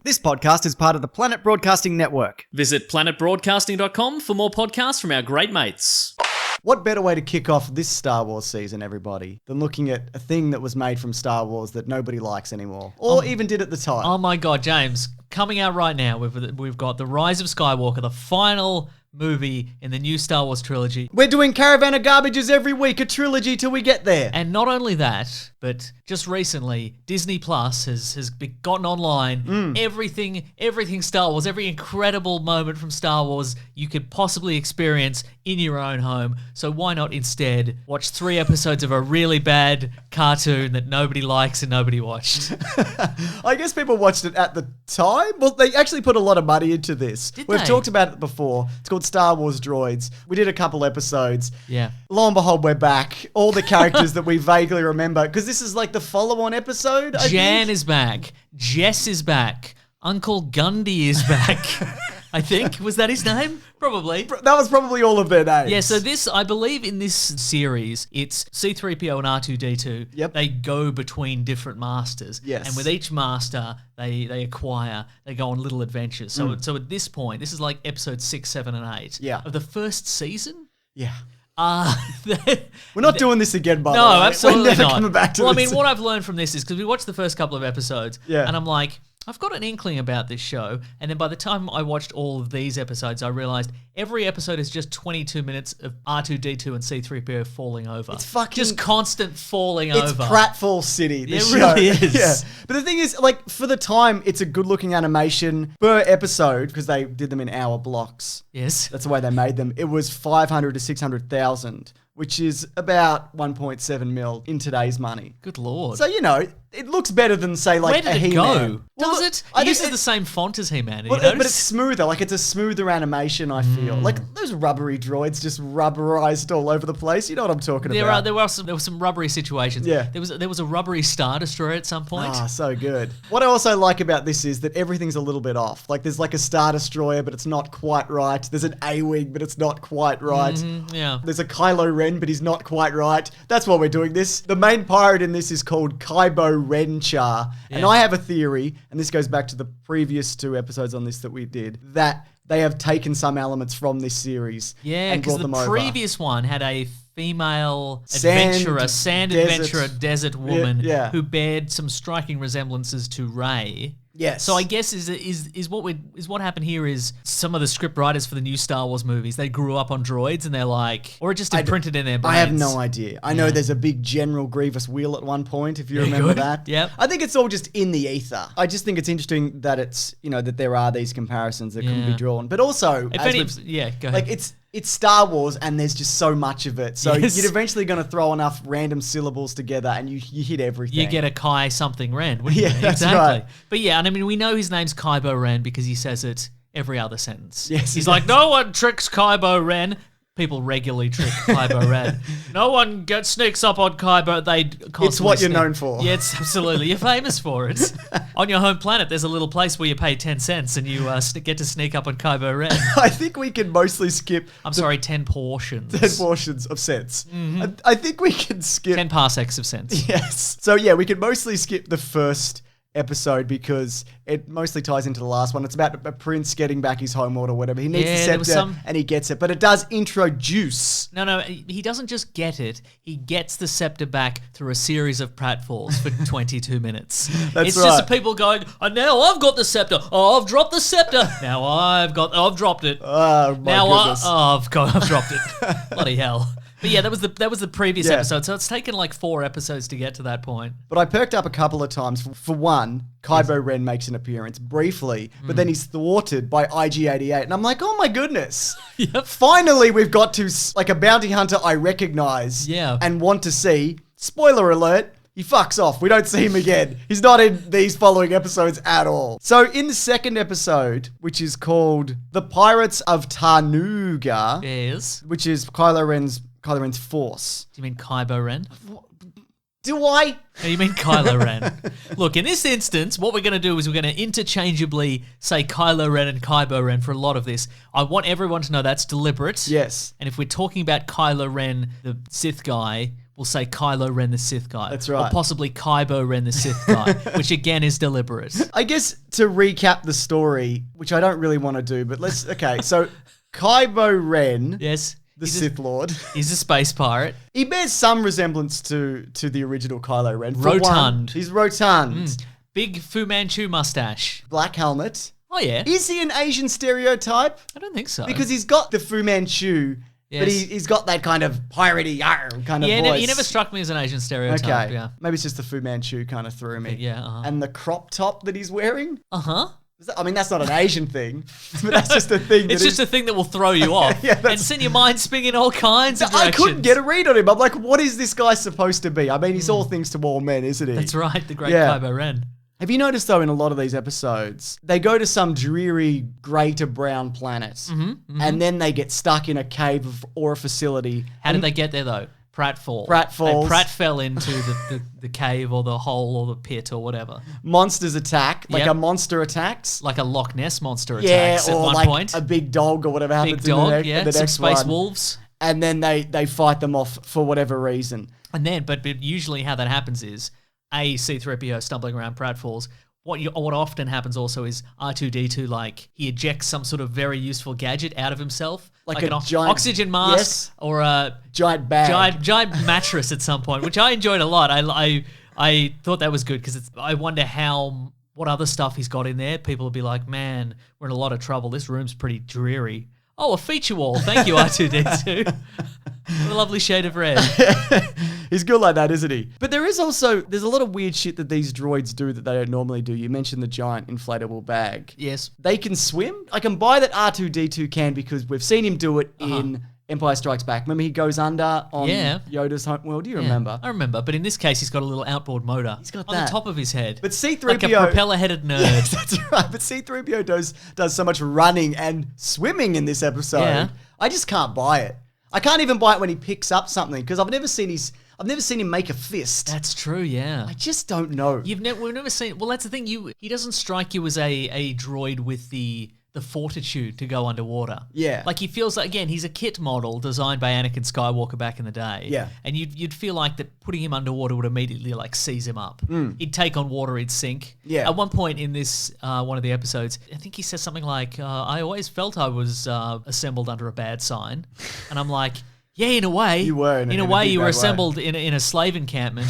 This podcast is part of the Planet Broadcasting Network. Visit planetbroadcasting.com for more podcasts from our great mates. What better way to kick off this Star Wars season, everybody, than looking at a thing that was made from Star Wars that nobody likes anymore, or even did at the time? Oh my God, James. Coming out right now, we've got The Rise of Skywalker, the final movie in the new Star Wars trilogy. We're doing Caravan of Garbages every week, a trilogy till we get there. And not only that, but just recently, Disney Plus has gotten online everything Star Wars, every incredible moment from Star Wars you could possibly experience in your own home. So why not instead watch 3 episodes of a really bad cartoon that nobody likes and nobody watched? I guess people watched it at the time. Well, they actually put a lot of money into this. We've talked about it before. It's called Star Wars Droids. We did a couple episodes. Yeah. Lo and behold, we're back. All the characters that we vaguely remember, because this is like the follow-on episode, I Jan think. is back. Jess is back. Uncle Gundy is back. I think. Was that his name? Probably. That was probably all of their names. Yeah, so this, I believe in this series, it's C-3PO and R2-D2. Yep. They go between different masters. Yes. And with each master, they go on little adventures. So at this point, this is like episode 6, 7, and 8 of the first season. Yeah. We're not doing this again, by the way. No, absolutely We're never not. coming back to well, this. I mean, what I've learned from this is, because we watched the first couple of episodes, and I'm like, I've got an inkling about this show. And then by the time I watched all of these episodes, I realized every episode is just 22 minutes of R2-D2 and C-3PO falling over. It's fucking... just constant falling it's over. It's pratfall city, this show. It really is. Yeah. But the thing is, like, for the time, it's a good-looking animation per episode, because they did them in hour blocks. Yes. That's the way they made them. It was 500 to 600,000, which is about 1.7 mil in today's money. Good Lord. So, you know, it looks better than, say, like Where a did it He-Man. go? Does it? It uses the same font as He-Man. But it's smoother. Like, it's a smoother animation, I feel. Like, those rubbery droids just rubberized all over the place. You know what I'm talking about. There were some rubbery situations. Yeah. There was a rubbery Star Destroyer at some point. Ah, so good. What I also like about this is that everything's a little bit off. Like, there's like a Star Destroyer, but it's not quite right. There's an A-Wing, but it's not quite right. Yeah. There's a Kylo Ren, but he's not quite right. That's why we're doing this. The main pirate in this is called Kylo Ren Char. And I have a theory, and this goes back to the previous 2 episodes on this that we did, that they have taken some elements from this series and brought them over. The previous one had a female Sand adventurer, desert woman Yeah. who bared some striking resemblances to Rey. Yes. So I guess is what happened here is some of the script writers for the new Star Wars movies, they grew up on droids and they're like, or it just imprinted in their brains. I have no idea. I know there's a big General Grievous wheel at one point, if you remember that. Yep. I think it's all just in the ether. I just think it's interesting that it's, you know, that there are these comparisons that can be drawn. But also, go ahead. like it's Star Wars and there's just so much of it. So you're eventually going to throw enough random syllables together and you hit everything. You get a Kai something Ren. Wouldn't you? That's exactly. right. But yeah, and I mean, we know his name's Kylo Ren because he says it every other sentence. Yes, he's like, no one tricks Kylo Ren. People regularly trick Kylo Ren. No one sneaks up on Kylo. They constantly It's what you're sneak. known for. Yeah, it's absolutely. You're famous for it. On your home planet, there's a little place where you pay 10 cents and you get to sneak up on Kylo Ren. I think we can mostly skip... 10 portions. 10 portions of sense. I think we can skip... 10 parsecs of sense. Yes. So yeah, we can mostly skip the first episode because it mostly ties into the last one. It's about a prince getting back his homeworld or whatever. He needs the scepter and he gets it, but it does introduce... No, he doesn't just get it. He gets the scepter back through a series of pratfalls for 22 minutes. That's it's right. just the people going, oh, now I've got the scepter. Oh, I've dropped the scepter. Now I've dropped it. Oh, my goodness. I've dropped it. Bloody hell. But yeah, that was the previous episode. So it's taken like 4 episodes to get to that point. But I perked up a couple of times. For one, Kylo Ren makes an appearance briefly, but then he's thwarted by IG-88. And I'm like, oh my goodness. Yep. Finally, we've got to like a bounty hunter I recognize and want to see. Spoiler alert. He fucks off. We don't see him again. He's not in these following episodes at all. So in the second episode, which is called The Pirates of Tarnuga, Yes. which is Kylo Ren's force. Do you mean Kylo Ren? Do I? No, you mean Kylo Ren. Look, in this instance, what we're going to do is we're going to interchangeably say Kylo Ren and Kybo Ren for a lot of this. I want everyone to know that's deliberate. Yes. And if we're talking about Kylo Ren, the Sith guy, will say Kylo Ren the Sith guy. That's right. Or possibly Kybo Ren the Sith guy, which again is deliberate. I guess to recap the story, which I don't really want to do, but okay, so Kybo Ren, Yes. the Sith Lord, He's a space pirate. he bears some resemblance to the original Kylo Ren. For Rotund. one, he's rotund. Big Fu Manchu mustache. Black helmet. Oh, yeah. Is he an Asian stereotype? I don't think so. Because he's got the Fu Manchu, but Yes. he's got that kind of piratey kind of voice. He never struck me as an Asian stereotype. Okay, Yeah. maybe it's just the Fu Manchu kind of threw me. Yeah, uh-huh. And the crop top that he's wearing. Uh-huh. I mean, that's not an Asian thing, but that's just a thing. It's just a thing that will throw you off and send your mind spinning in all kinds of I directions. couldn't get a read on him. I'm like, what is this guy supposed to be? I mean, he's all things to all men, isn't he? That's right, the great Yeah. Kybo Ren. Have you noticed, though, in a lot of these episodes, they go to some dreary grey to brown planet, and then they get stuck in a cave or a facility. How did they get there, though? Pratfall. Pratt fell into the cave or the hole or the pit or whatever. Monsters attack, like Yep. a monster attacks. Like a Loch Ness monster Yeah, attacks at or one like point. a big dog or whatever happens Big dog, in the some next space one. wolves. And then they fight them off for whatever reason. And then, but usually how that happens is C-3PO stumbling around pratfalls. What often happens also is R2-D2, like, he ejects some sort of very useful gadget out of himself. Like an a giant oxygen mask yes. or a Giant bag. giant mattress at some point, which I enjoyed a lot. I thought that was good because I wonder what other stuff he's got in there. People will be like, man, we're in a lot of trouble. This room's pretty dreary. Oh, a feature wall. Thank you, R2-D2. A lovely shade of red. He's good like that, isn't he? But there's a lot of weird shit that these droids do that they don't normally do. You mentioned the giant inflatable bag. Yes. They can swim. I can buy that R2-D2 can because we've seen him do it in Empire Strikes Back. Remember he goes under on Yoda's homeworld? Do you remember? I remember. But in this case, he's got a little outboard motor. He's got on that. the top of his head. But C-3PO... Like a propeller-headed nerd. Yes, that's right. But C-3PO does so much running and swimming in this episode. Yeah. I just can't buy it. I can't even buy it when he picks up something because I've never seen him make a fist. That's true, yeah. I just don't know. We've never seen... Well, that's the thing. He doesn't strike you as a droid with the fortitude to go underwater. Yeah. Like, he feels like, again, he's a kit model designed by Anakin Skywalker back in the day. Yeah. And you'd feel like that putting him underwater would immediately, like, seize him up. He'd take on water, he'd sink. Yeah. At one point in this, one of the episodes, I think he says something like, I always felt I was assembled under a bad sign. And I'm like... Yeah, in a way. You were. In a way, you were assembled in a slave encampment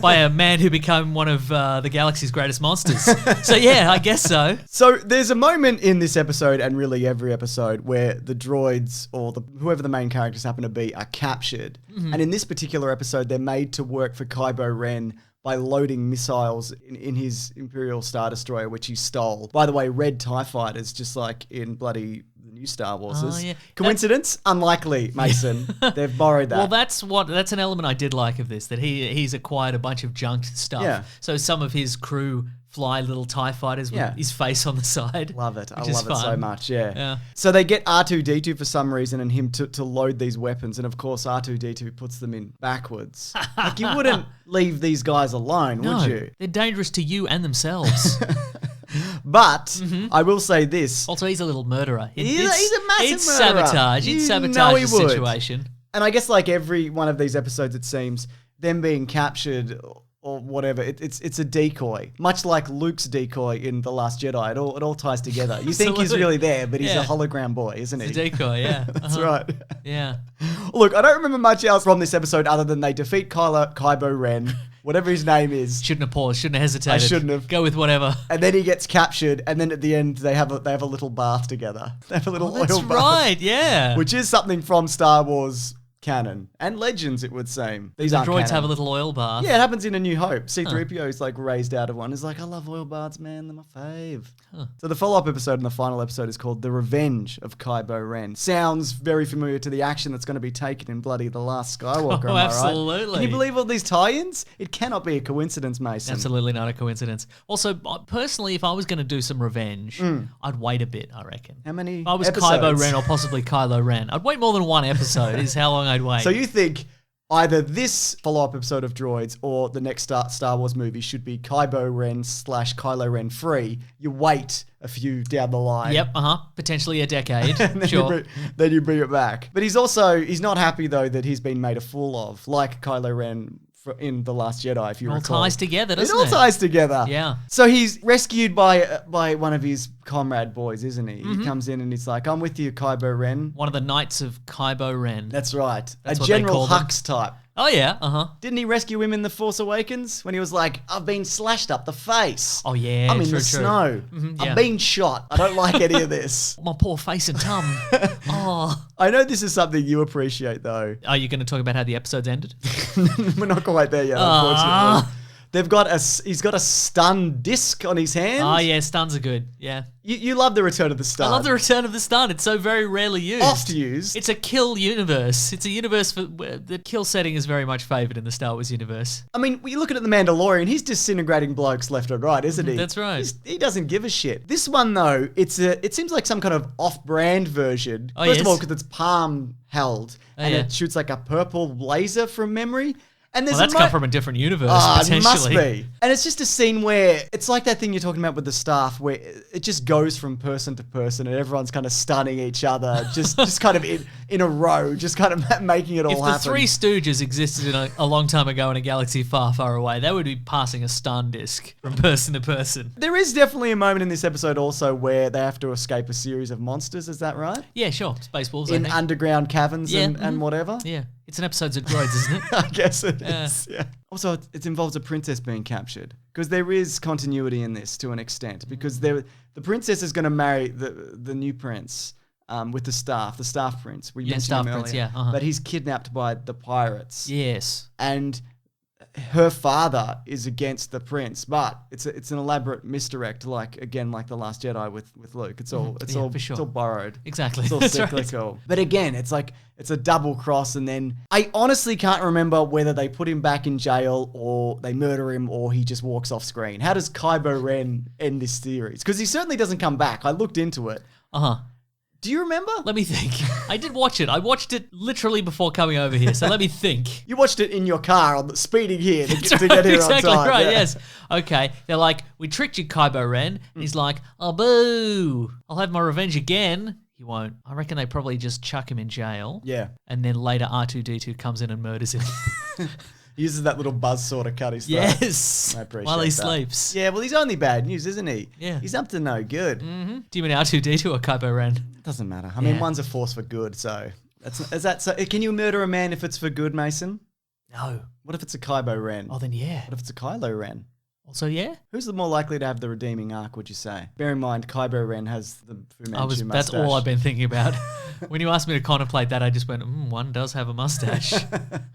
by a man who became one of the galaxy's greatest monsters. So, yeah, I guess so. So there's a moment in this episode, and really every episode, where the droids or whoever the main characters happen to be are captured. And in this particular episode, they're made to work for Kylo Ren by loading missiles in his Imperial Star Destroyer, which he stole. By the way, red TIE fighters, just like in bloody... the new Star Wars. Yeah. Coincidence? Unlikely, Mason. They've borrowed that. Well, that's an element I did like of this, that he's acquired a bunch of junked stuff. Yeah. So some of his crew fly little TIE fighters with his face on the side. Love it. I which is love it so fun. much, yeah. Yeah. So they get R2-D2 for some reason and him to load these weapons. And of course, R2-D2 puts them in backwards. Like, you wouldn't leave these guys alone, would you? They're dangerous to you and themselves. But I will say this. Also, he's a little murderer. He's a massive He'd murderer. sabotage. He'd You sabotage know he the would. situation. And I guess like every one of these episodes, it seems, them being captured or whatever, it's a decoy. Much like Luke's decoy in The Last Jedi. It all ties together. You think he's Absolutely. really there, but he's Yeah. a hologram boy, isn't he? It's a decoy, yeah. That's right. Yeah. Look, I don't remember much else from this episode other than they defeat Kylo Ren, whatever his name is. Shouldn't have paused. Shouldn't have hesitated. I shouldn't have. Go with whatever. And then he gets captured, and then at the end they have a little bath together. They have a little That's oil bath. right, yeah. Which is something from Star Wars canon and legends, it would seem. These the aren't droids canon. have a little oil bath. Yeah, it happens in A New Hope. C-3PO is like raised out of one. He's like, I love oil baths, man. They're my fave. So the follow-up episode and the final episode is called The Revenge of Kylo Ren. Sounds very familiar to the action that's going to be taken in bloody The Last Skywalker, am I right? Absolutely. Can you believe all these tie-ins? It cannot be a coincidence, Mason. Absolutely not a coincidence. Also, personally, if I was going to do some revenge, I'd wait a bit, I reckon. How many If I was episodes? Kylo Ren or possibly Kylo Ren, I'd wait more than one episode is how long I'd wait. So you think either this follow-up episode of Droids or the next Star Wars movie should be Kylo Ren / Kylo Ren free. You wait a few down the line. Yep, potentially a decade. Then Sure. then you bring it back. But he's not happy though that he's been made a fool of, like Kylo Ren in The Last Jedi, if you recall. It all ties together, doesn't it? It all ties together. Yeah. So he's rescued by one of his comrade boys, isn't he? He comes in and he's like, I'm with you, Kylo Ren. One of the Knights of Kylo Ren. That's right. That's a what they General call them. Hux type. Oh, yeah, Didn't he rescue him in The Force Awakens when he was like, I've been slashed up the face. Oh, yeah, I'm in true, the true. snow. yeah. I've been shot. I don't like any of this. My poor face and tum. Oh. I know this is something you appreciate, though. Are you going to talk about how the episodes ended? We're not quite there yet, unfortunately. He's got a stun disc on his hand. Oh, yeah, stuns are good. Yeah. You love the return of the stun. I love the return of the stun. It's so very rarely used. Oft used. It's a kill universe. It's a universe where the kill setting is very much favoured in the Star Wars universe. I mean, you look at The Mandalorian, he's disintegrating blokes left and right, isn't he? That's right. He doesn't give a shit. This one, though, it seems like some kind of off-brand version. Oh, First yes? of all, because it's palm held, and yeah. it shoots like a purple laser from memory. And there's Well, that's come from a different universe, it potentially. must be. And it's just a scene where it's like that thing you're talking about with the staff, where it just goes from person to person, and everyone's kind of stunning each other, just kind of in a row, just kind of making it all happen. If the Three Stooges existed a long time ago in a galaxy far, far away, they would be passing a stun disc from person to person. There is definitely a moment in this episode also where they have to escape a series of monsters. Is that right? Yeah, sure. Space Wolves, I In think. underground caverns and whatever. Yeah. It's an episode of Droids, isn't it? I guess it is. Yeah. Also, it involves a princess being captured because there is continuity in this to an extent because the princess is going to marry the new prince with the staff prince. We mentioned Staff him Prince, earlier, yeah. but he's kidnapped by the pirates. Yes. And her father is against the prince, but it's an elaborate misdirect, like The Last Jedi with Luke. It's all for sure. it's all borrowed. Exactly. It's all That's right. cyclical. But again, it's a double cross, and then I honestly can't remember whether they put him back in jail or they murder him or he just walks off screen. How does Kylo Ren end this series? Because he certainly doesn't come back. I looked into it. Do you remember? Let me think. I did watch it. I watched it literally before coming over here, so let me think. You watched it in your car speeding here to That's get here exactly on time. right, Yeah. yes. Okay, they're like, we tricked you, Kylo Ren. And he's like, oh, boo. I'll have my revenge again. He won't. I reckon they probably just chuck him in jail. Yeah. And then later R2-D2 comes in and murders him. He uses that little buzzsaw to cut his throat. Yes. I appreciate While he that. sleeps. Yeah, well, he's only bad news, isn't he? Yeah. He's up to no good. Do you mean R2-D2 or Kylo Ren? It doesn't matter. I mean, Yeah. one's a force for good, so... Is that so? Can you murder a man if it's for good, Mason? No. What if it's a Kylo Ren? Oh, then yeah. What if it's a Kylo Ren? Also, yeah? Who's the more likely to have the redeeming arc, would you say? Bear in mind, Kylo Ren has the Fu Manchu mustache. That's all I've been thinking about. When you asked me to contemplate that, I just went, one does have a mustache.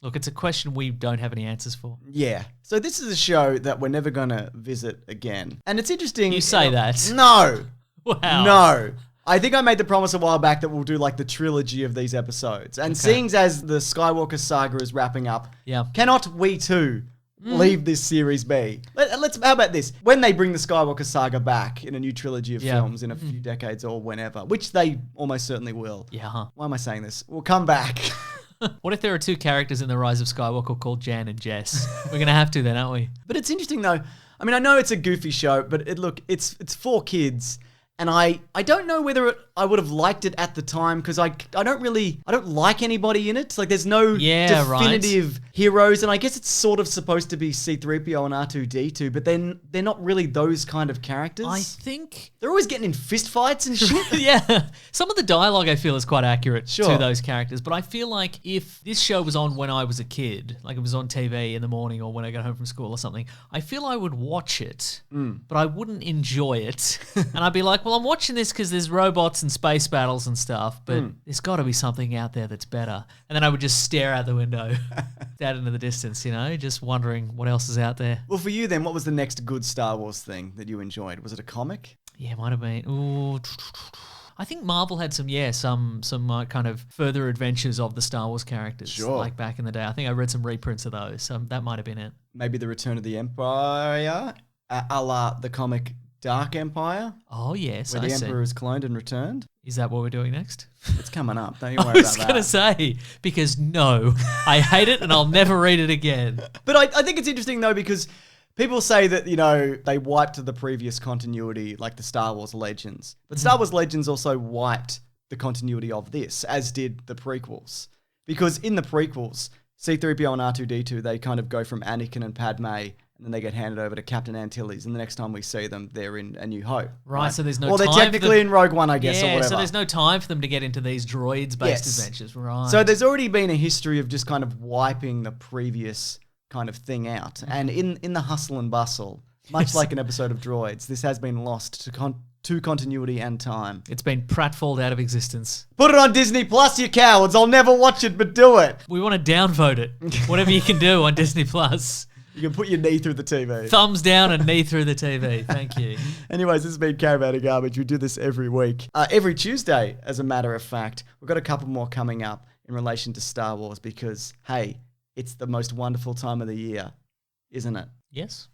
Look, it's a question we don't have any answers for. Yeah. So this is a show that we're never going to visit again. And it's interesting. You say that. No. Wow. No. I think I made the promise a while back that we'll do like the trilogy of these episodes. And seeing as the Skywalker saga is wrapping up, cannot we too leave this series be? How about this? When they bring the Skywalker saga back in a new trilogy of films in a few decades or whenever, which they almost certainly will. Yeah. Why am I saying this? We'll come back. What if there are two characters in The Rise of Skywalker called Jan and Jess? We're going to have to then, aren't we? But it's interesting though. I mean, I know it's a goofy show, but it's for kids. And I don't know whether I would have liked it at the time because I don't like anybody in it. Like there's no definitive heroes, and I guess it's sort of supposed to be C-3PO and R2-D2, but then they're not really those kind of characters. I think they're always getting in fist fights and shit. yeah. Some of the dialogue I feel is quite accurate to those characters, but I feel like if this show was on when I was a kid, like it was on TV in the morning or when I got home from school or something, I feel I would watch it, but I wouldn't enjoy it. And I'd be like, well, I'm watching this because there's robots and space battles and stuff, but there's got to be something out there that's better. And then I would just stare out the window, out into the distance, just wondering what else is out there. Well, for you then, what was the next good Star Wars thing that you enjoyed? Was it a comic? Yeah, it might have been. Ooh, I think Marvel had some kind of further adventures of the Star Wars characters, like back in the day. I think I read some reprints of those, so that might have been it. Maybe the Return of the Empire, a la the comic Dark Empire, Oh, yes, where I the see. Emperor is cloned and returned. Is that what we're doing next? It's coming up. Don't you I worry about was that. going to say, because no, I hate it and I'll never read it again. But I think it's interesting, though, because people say that, they wiped the previous continuity, like the Star Wars Legends. But Star Wars Legends also wiped the continuity of this, as did the prequels. Because in the prequels, C-3PO and R2-D2, they kind of go from Anakin and Padme, and then they get handed over to Captain Antilles, and the next time we see them, they're in A New Hope. Right, so there's no Well, time they're for technically them- in Rogue One, I guess, or Yeah, whatever. so there's no time for them to get into these droids-based Yes. adventures. Right. So there's already been a history of just kind of wiping the previous kind of thing out. And in the hustle and bustle, much Yes. like an episode of Droids, this has been lost to continuity and time. It's been pratfalled out of existence. Put it on Disney Plus, you cowards. I'll never watch it, but do it. We want to downvote it. Whatever you can do on Disney Plus. You can put your knee through the TV. Thumbs down and knee through the TV. Thank you. Anyways, this has been Caravan of Garbage. We do this every week. Every Tuesday, as a matter of fact. We've got a couple more coming up in relation to Star Wars because, hey, it's the most wonderful time of the year, isn't it? Yes.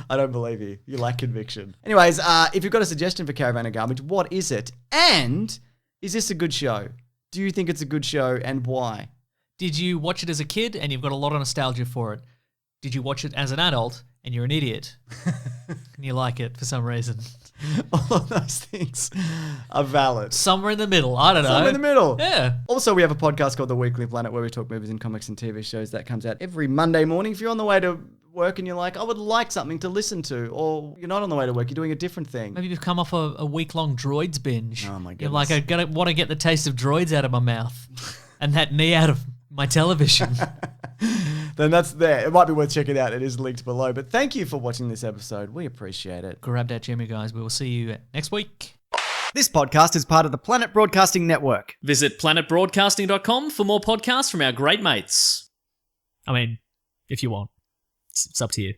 I don't believe you. You lack conviction. Anyways, if you've got a suggestion for Caravan of Garbage, what is it? And is this a good show? Do you think it's a good show and why? Did you watch it as a kid and you've got a lot of nostalgia for it? Did you watch it as an adult and you're an idiot and you like it for some reason? All of those things are valid. Somewhere in the middle. I don't know. Somewhere in the middle. Yeah. Also, we have a podcast called The Weekly Planet where we talk movies and comics and TV shows. That comes out every Monday morning. If you're on the way to work and you're like, I would like something to listen to, or you're not on the way to work, you're doing a different thing. Maybe you've come off a week-long Droids binge. Oh, my You're like, I goodness. want to get the taste of Droids out of my mouth and that knee out of my television. Then that's there. It might be worth checking out. It is linked below. But thank you for watching this episode. We appreciate it. Grab that Jimmy, guys. We will see you next week. This podcast is part of the Planet Broadcasting Network. Visit planetbroadcasting.com for more podcasts from our great mates. I mean, if you want. It's up to you.